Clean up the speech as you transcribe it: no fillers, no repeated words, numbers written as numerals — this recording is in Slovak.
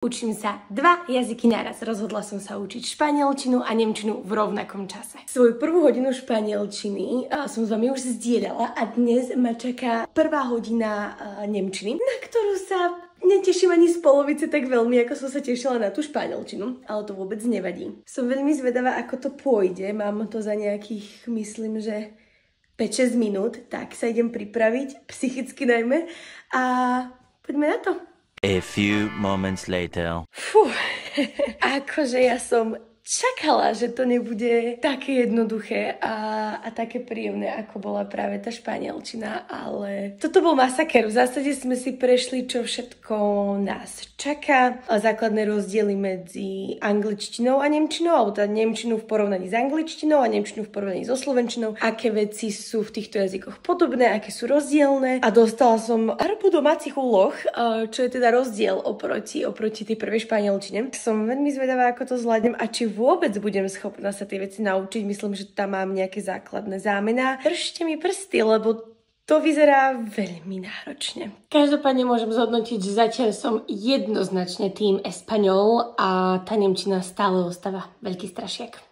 Učím sa 2 jazyky naraz. Rozhodla som sa učiť španielčinu a nemčinu v rovnakom čase. Svoju prvú hodinu španielčiny som s vami už zdieľala a dnes ma čaká prvá hodina nemčiny, na ktorú sa neteším ani z polovice tak veľmi, ako som sa tešila na tú španielčinu, ale to vôbec nevadí. Som veľmi zvedavá, ako to pôjde. Mám to za nejakých, myslím, že 5-6 minút, tak sa idem pripraviť, psychicky najmä, a poďme na to. A few moments later. Fú, akože ja som čakala, že to nebude také jednoduché a také príjemné, ako bola práve tá španielčina, ale toto bol masaker. V zásade sme si prešli, čo všetko nás čaká. Základné rozdiely medzi angličtinou a nemčinou, alebo teda nemčinu v porovnaní s angličtinou a nemčinu v porovnaní so slovenčinou. Aké veci sú v týchto jazykoch podobné, aké sú rozdielne. A dostala som arbu domácich úloh, čo je teda rozdiel oproti tej prvej španielčine. Som veľmi zvedavá, ako to zvládnem a či vôbec budem schopná sa tie veci naučiť. Myslím, že tam mám nejaké základné zámená. Držte mi prsty, lebo to vyzerá veľmi náročne. Každopádne môžem zhodnotiť, že zatiaľ som jednoznačne tým Espaňol a tá nemčina stále ostáva veľký strašiak.